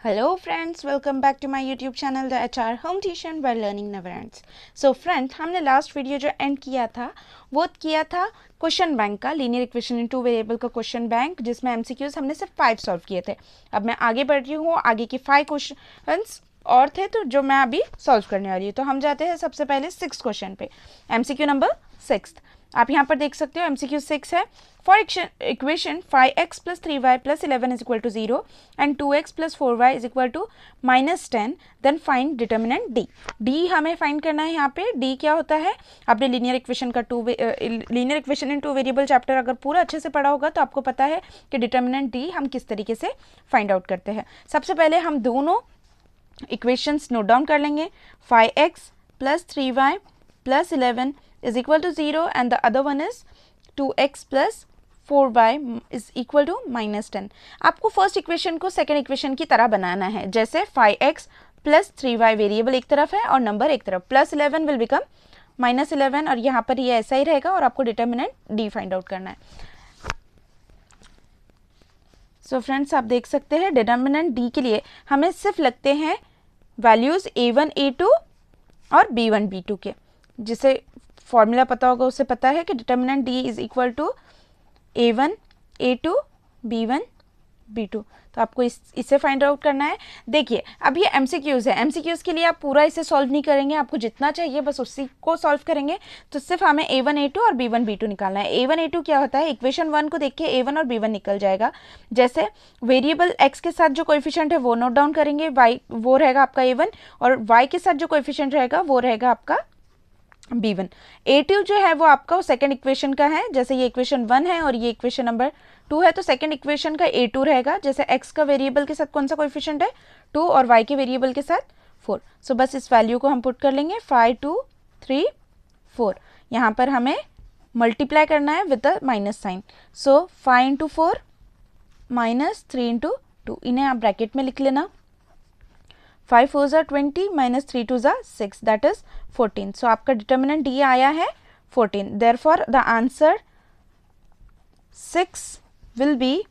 Hello friends, welcome back to my YouTube channel The HR Home Tuition where learning never ends. So friends, हमने last video जो and किया था वो किया था क्वेश्चन बैंक का, linear equation in two variable का question bank, जिसमें एमसीक्यूज हमने सिर्फ 5 सॉल्व किए थे। अब मैं आगे बढ़ रही हूँ, आगे के 5 क्वेश्चंस और थे तो जो मैं अभी सॉल्व करने वाली हूँ। तो हम जाते हैं सबसे पहले 6 क्वेश्चन पे, एमसीक्यू नंबर 6। आप यहाँ पर देख सकते हो एमसीक्यू 6 है। For equation 5x plus 3y plus 11 is equal to 0 and 2x plus 4y is equal to -10, then find determinant d। d हमें फाइंड करना है। यहाँ पे d क्या होता है, आपने लीनियर इक्वेशन का linear equation in two variable chapter अगर पूरा अच्छे से पढ़ा होगा तो आपको पता है कि डिटर्मिनेंट d हम किस तरीके से फाइंड आउट करते हैं। सबसे पहले हम दोनों इक्वेशंस नोट डाउन कर लेंगे। 5x plus 3y plus 11 is equal to 0 and the other one is 2x plus 4y is equal to -10। आपको फर्स्ट इक्वेशन को सेकेंड इक्वेशन की तरह बनाना है, जैसे 5x प्लस 3y वेरिएबल एक तरफ है और नंबर एक तरफ, प्लस 11 विल बिकम -11 और यहाँ पर ये ऐसा ही रहेगा और आपको डिटर्मिनेंट d फाइंड आउट करना है। सो फ्रेंड्स, आप देख सकते हैं डिटर्मिनेंट d के लिए हमें सिर्फ लगते हैं वैल्यूज़ a1 a2 और b1 b2 के, जिसे फॉर्मूला पता होगा उससे पता है कि determinant d is equal to a1 a2 b1 b2। तो आपको इसे फाइंड आउट करना है। देखिए अब ये एमसीक्यूज़ है, एमसीक्यूज़ के लिए आप पूरा इसे सॉल्व नहीं करेंगे, आपको जितना चाहिए बस उसी को सॉल्व करेंगे। तो सिर्फ हमें a1 a2 और b1 b2 निकालना है। a1 a2 क्या होता है, इक्वेशन 1 को देख के a1 और b1 निकल जाएगा। जैसे वेरिएबल x के साथ जो कोएफिशिएंट है वो नोट डाउन करेंगे, y वो रहेगा आपका a1 और y के साथ जो कोएफिशिएंट रहेगा वो रहेगा आपका b1। a2 जो है वो आपका सेकेंड इक्वेशन का है, जैसे ये इक्वेशन 1 है और ये इक्वेशन नंबर 2 है, तो सेकेंड इक्वेशन का a2 रहेगा। जैसे x का वेरिएबल के साथ कौन सा कोएफिशिएंट है 2 और y के वेरिएबल के साथ 4। सो बस इस वैल्यू को हम पुट कर लेंगे 5 2 3 4। यहाँ पर हमें मल्टीप्लाई करना है with the minus sign. So 5 into 4 minus 3 into 2, इन्हें आप ब्रैकेट में लिख लेना। 5 4 are 20 minus 3 2 are 6, that is 14। सो आपका डिटर्मिनेंट d आया है 14। Therefore the answer 6 will be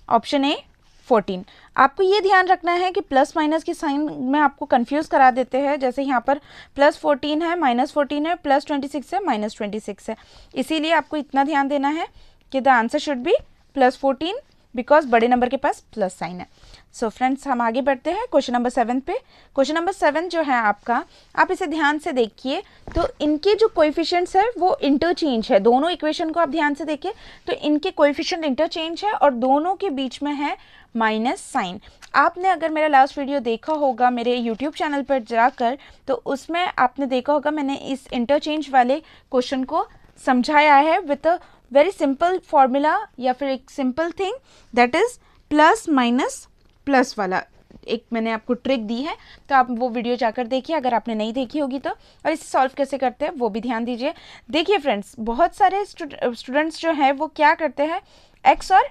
option A 14। आपको ये ध्यान रखना है कि प्लस माइनस की साइन में आपको कंफ्यूज करा देते हैं, जैसे यहाँ पर प्लस 14 है -14 है, प्लस 26 है -26 है, इसीलिए आपको इतना ध्यान देना है कि the answer should be plus 14 because बड़े नंबर के पास प्लस साइन है। सो फ्रेंड्स, हम आगे बढ़ते हैं क्वेश्चन नंबर 7 पे। क्वेश्चन नंबर 7 जो है आपका, आप इसे ध्यान से देखिए तो इनके जो कोएफिशिएंट्स है वो इंटरचेंज है। दोनों इक्वेशन को आप ध्यान से देखिए तो इनके कोएफिशिएंट इंटरचेंज है और दोनों के बीच में है माइनस साइन। आपने अगर मेरा लास्ट वीडियो देखा होगा मेरे यूट्यूब चैनल पर जाकर, तो उसमें आपने देखा होगा मैंने इस इंटरचेंज वाले क्वेश्चन को समझाया है with a very simple formula या फिर एक simple thing, that is plus minus plus वाला एक मैंने आपको ट्रिक दी है। तो आप वो वीडियो जाकर देखिए अगर आपने नहीं देखी होगी तो, और इसे सॉल्व कैसे करते हैं वो भी ध्यान दीजिए। देखिए फ्रेंड्स, बहुत सारे स्टूडेंट्स जो हैं वो क्या करते हैं, x और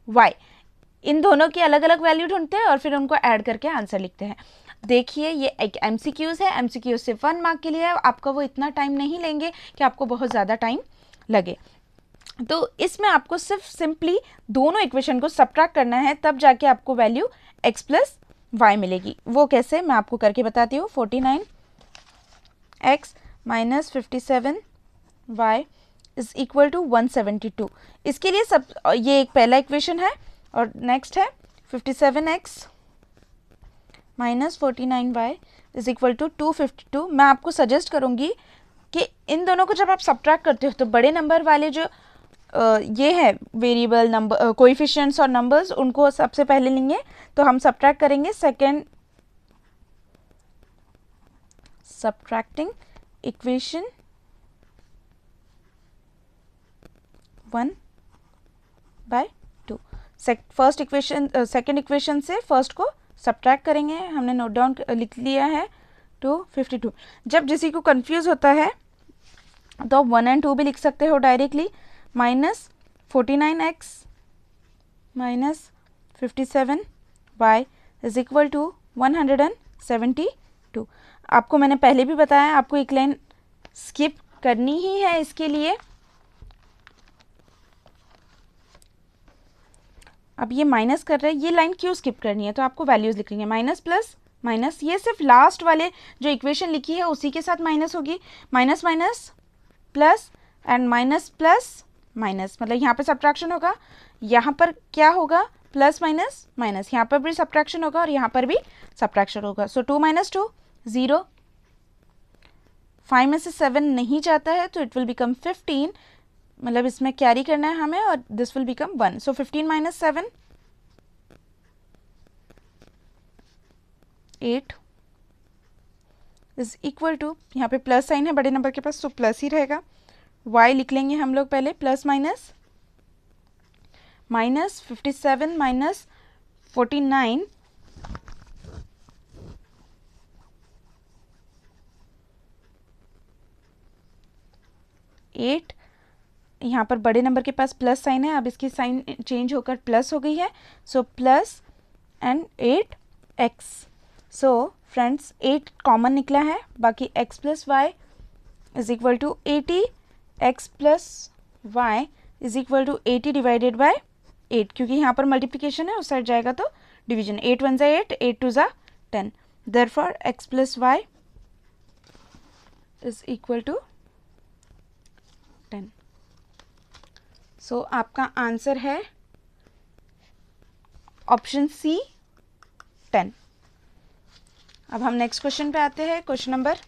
y इन दोनों की अलग अलग वैल्यू ढूंढते हैं और फिर उनको ऐड करके आंसर लिखते हैं। देखिए ये एक एमसीक्यूज़ है, एमसीक्यूज सिर्फ 1 मार्क के लिए है, आपका वो इतना टाइम नहीं लेंगे कि आपको बहुत ज़्यादा टाइम लगे। तो इसमें आपको सिर्फ सिंपली दोनों इक्वेशन को सब्ट्रैक्ट करना है, तब जाके आपको वैल्यू x प्लस वाई मिलेगी। वो कैसे मैं आपको करके बताती हूँ। 49x minus 57y is equal to 172। इसके लिए सब ये एक पहला इक्वेशन है और नेक्स्ट है 57x minus 49y is equal to 252। मैं आपको सजेस्ट करूँगी कि इन दोनों को जब आप सब्ट्रैक्ट करते हो तो बड़े नंबर वाले जो ये है वेरिएबल नंबर कोएफिशिएंट्स और नंबर्स, उनको सबसे पहले लेंगे। तो हम सब्ट्रैक्ट करेंगे second subtracting equation 1/2। First equation second equation से फर्स्ट को सब्ट्रैक्ट करेंगे। हमने नोट डाउन लिख लिया है 252। जब किसी को कंफ्यूज होता है तो 1 और 2 भी लिख सकते हो directly. Minus 49x minus 57y is equal to 172। आपको मैंने पहले भी बताया आपको एक लाइन स्किप करनी ही है इसके लिए। अब ये माइनस कर रहे हैं, ये लाइन क्यों स्किप करनी है, तो आपको वैल्यूज़ लिखेंगे माइनस प्लस माइनस, ये सिर्फ लास्ट वाले जो इक्वेशन लिखी है उसी के साथ माइनस होगी, minus minus plus and minus plus minus, मतलब यहाँ पर सब्ट्रैक्शन होगा, यहाँ पर क्या होगा प्लस माइनस माइनस, यहाँ पर भी सब्ट्रैक्शन होगा और यहाँ पर भी सब्ट्रैक्शन होगा। सो 2 - 2 0, 5 में से 7 नहीं जाता है तो इट विल बिकम 15, मतलब इसमें कैरी करना है हमें और this will become 1। So 15 - 7 8 is equal to, यहाँ पे प्लस साइन है बड़े नंबर के पास तो प्लस ही रहेगा, y लिख लेंगे हम लोग पहले, प्लस माइनस माइनस 57 माइनस 49 8, यहाँ पर बड़े नंबर के पास प्लस साइन है, अब इसकी साइन चेंज होकर प्लस हो गई है, so plus and 8x। So friends 8 common निकला है, बाकी x plus Y is equal to 80, x plus Y is equal to 80 divided by 8, क्योंकि यहाँ पर मल्टीप्लिकेशन है उस साइड जाएगा तो division, 8 1 = 8, 8 2 = 10, therefore x plus Y is equal to 10। So आपका आंसर है ऑप्शन सी 10। अब हम नेक्स्ट क्वेश्चन पे आते हैं, क्वेश्चन नंबर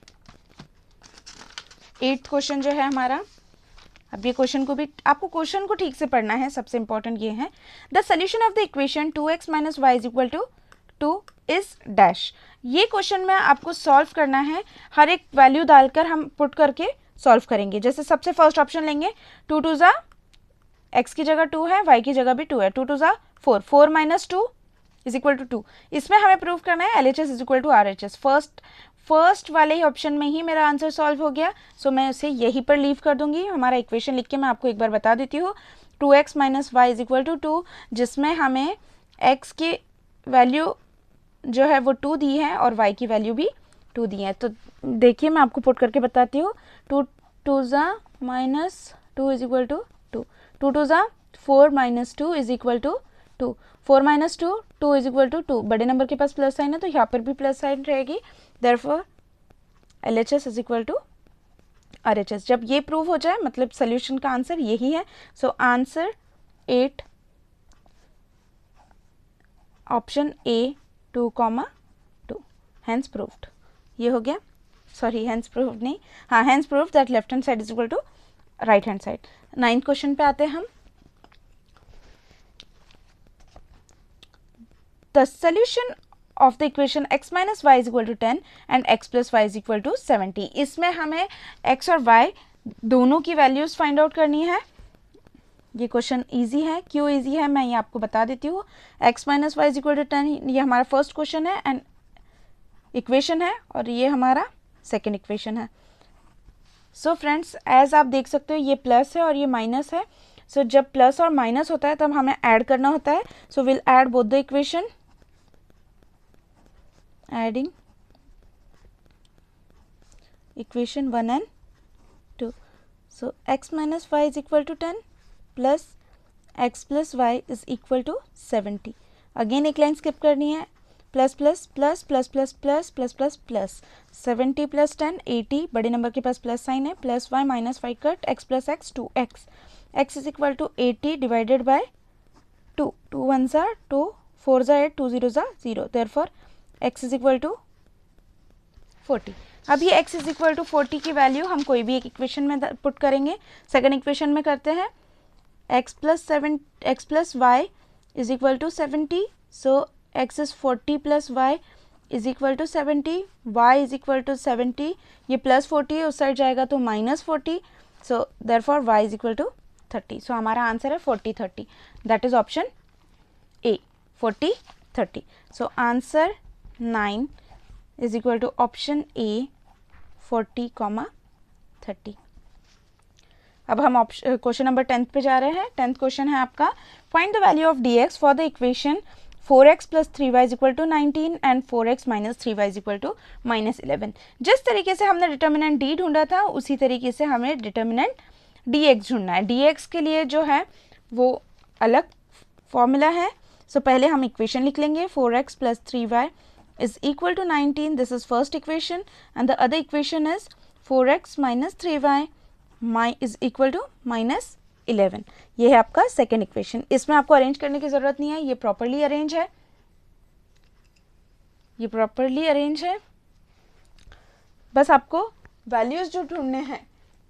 8 क्वेश्चन जो है हमारा। अब ये क्वेश्चन को भी आपको क्वेश्चन को ठीक से पढ़ना है, सबसे इंपॉर्टेंट ये है, the solution of the equation 2x - y = 2 is dash. ये क्वेश्चन में आपको सॉल्व करना है, हर एक वैल्यू डालकर हम पुट करके सॉल्व करेंगे। जैसे सबसे फर्स्ट ऑप्शन लेंगे, 2 2 ज़ा x की जगह 2 है, y की जगह भी 2 है, 2 2 ज़ा 4, 4 - 2 इज इक्वल टू 2। इसमें हमें प्रूव करना है LHS is equal to RHS। First वाले ही ऑप्शन में ही मेरा आंसर सॉल्व हो गया, सो मैं उसे यहीं पर लीव कर दूंगी। हमारा इक्वेशन लिख के मैं आपको एक बार बता देती हूँ, 2x - y is equal to 2, जिसमें हमें x की वैल्यू जो है वो 2 दी है और y की वैल्यू भी 2 दी है। तो देखिए मैं आपको पुट करके बताती हूँ, 2 2 ज़ा -2 इज इक्वल टू 2, 2 2 ज़ा 4 - 2 is equal to 2, 4 - 2 2 is equal to 2, बड़े नंबर के पास प्लस साइन है तो यहाँ पर भी प्लस साइन रहेगी, therefore LHS is equal to RHS। जब ये प्रूव हो जाए मतलब सोल्यूशन का आंसर यही है। So answer 8 option A 2, 2 hence proved. ये हो गया, सॉरी हैंस प्रूव्ड नहीं, हाँ hence proved that left hand side is equal to right hand side. 9th question पे आते हैं हम। The solution of the equation x minus y is equal to 10 and x plus y is equal to 70। इसमें हमें x और y दोनों की values find out करनी है। ये क्वेश्चन इजी है, क्यों इजी है मैं ये आपको बता देती हूँ। x minus Y is equal to 10 ये हमारा फर्स्ट क्वेश्चन है एंड इक्वेशन है, और ये हमारा सेकेंड इक्वेशन है। सो फ्रेंड्स एज आप देख सकते हो ये प्लस है और ये माइनस है। सो जब प्लस और माइनस होता है तब हमें ऐड करना होता है। So will add both the equation, adding equation 1 and 2. So x minus y is equal to 10 plus x plus y is equal to 70. Again एक लाइन स्किप करनी है, plus plus plus plus plus plus plus plus plus 70 plus 10 80, बड़े number के पास plus sign है, plus y minus Y cut, x plus x 2x, x is equal to 80 divided by 2, 2 1 ज़ा 2, 4 ज़ा 8, 2 0 ज़ा 0, therefore x is equal to 40। अब ये x is equal to 40 की वैल्यू हम कोई भी एक इक्वेशन में पुट करेंगे। सेकंड इक्वेशन में करते हैं, x plus Y is equal to 70, so x is 40 plus Y is equal to 70, y is equal to 70, ये प्लस 40 उस साइड जाएगा तो minus 40, so therefore y is equal to 30। So हमारा answer है 40 30, that is option A 40 30। So answer 9 is equal to option A 40, 30। अब हम question number 10th पे जा रहे हैं। 10th क्वेश्चन है आपका, find the value of dx for the equation 4x plus 3y is equal to 19 and 4x minus 3y is equal to minus 11। जिस तरीके से हमने डिटर्मिनेंट d ढूंढा था उसी तरीके से हमें डिटर्मिनेंट dx ढूंढना है। dx के लिए जो है वो अलग फॉर्मूला है, सो पहले हम इक्वेशन लिख लेंगे 4x + 3y is equal to 19. This is first equation and the other equation is 4x - 3y is equal to -11. ये है आपका सेकेंड इक्वेशन. इसमें आपको अरेंज करने की ज़रूरत नहीं है, ये प्रॉपरली अरेंज है, ये प्रॉपरली अरेंज है. बस आपको वैल्यूज़ जो ढूंढने हैं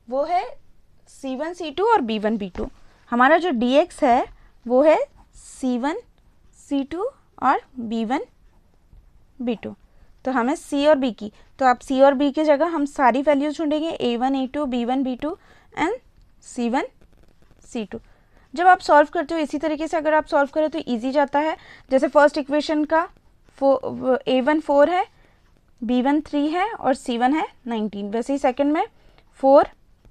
वो है C1 C2 और B1 B2. हमारा जो dx है वो है C1 C2 और B1 B2. तो हमें C और B की, तो आप C और B की जगह हम सारी वैल्यूज़ ढूंढेंगे A1 A2 B1 B2 and C1 C2. जब आप सॉल्व करते हो इसी तरीके से अगर आप सॉल्व करें तो इजी जाता है. जैसे फर्स्ट इक्वेशन का A1 4 है, B1 3 है और C1 है 19. वैसे ही सेकंड में 4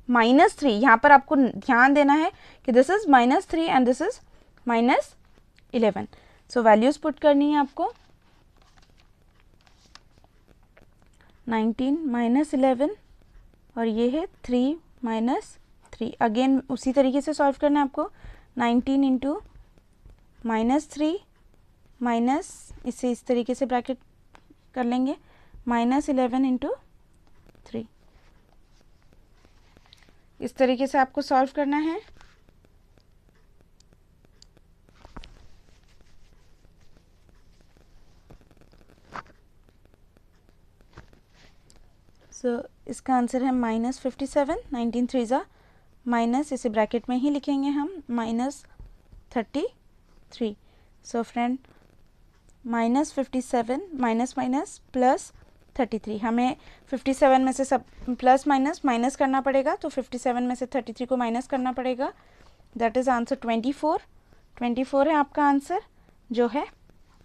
-3, यहाँ पर आपको ध्यान देना है कि this is -3 and this is -11. So values put करनी है आपको. 19 -11 और ये है 3 -3. अगेन उसी तरीके से सॉल्व करना है आपको. 19 इंटू -3 माइनस, इसे इस तरीके से ब्रैकेट कर लेंगे, -11 इंटू 3. इस तरीके से आपको सॉल्व करना है. सो इसका आंसर है -57. 19 3 ज़ा माइनस, इसे ब्रैकेट में ही लिखेंगे हम, -33. So friend -57 minus minus plus 33. हमें 57 में से सब प्लस माइनस माइनस करना पड़ेगा, तो 57 में से 33 को माइनस करना पड़ेगा. That is answer 24. 24 है आपका आंसर जो है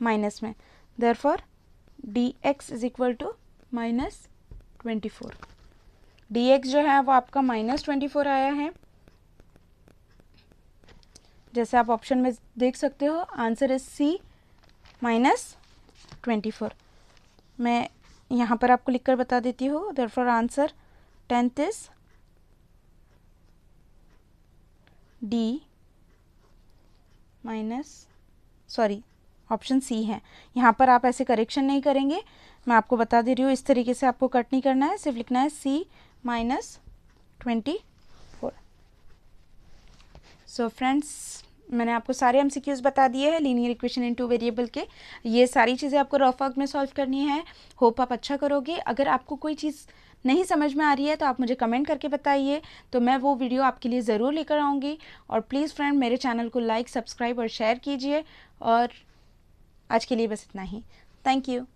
माइनस में. Therefore dx is equal to -24. dx जो है वो आपका -24 आया है. जैसे आप ऑप्शन में देख सकते हो, आंसर इज C -24. मैं यहाँ पर आपको लिखकर बता देती हूँ. Therefore answer 10th is D option C है. यहाँ पर आप ऐसे करेक्शन नहीं करेंगे, मैं आपको बता दे रही हूँ. इस तरीके से आपको कट नहीं करना है, सिर्फ लिखना है C -24. सो फ्रेंड्स, मैंने आपको सारे MCQs बता दिए हैं लीनियर इक्वेशन इन 2 वेरिएबल के. ये सारी चीज़ें आपको रफ वर्क में सॉल्व करनी है. होप आप अच्छा करोगे. अगर आपको कोई चीज़ नहीं समझ में आ रही है तो आप मुझे कमेंट करके बताइए, तो मैं वो वीडियो आपके लिए ज़रूर लेकर आऊँगी. और प्लीज़ फ्रेंड, मेरे चैनल को लाइक, सब्सक्राइब और शेयर कीजिए. और आज के लिए बस इतना ही. Thank you.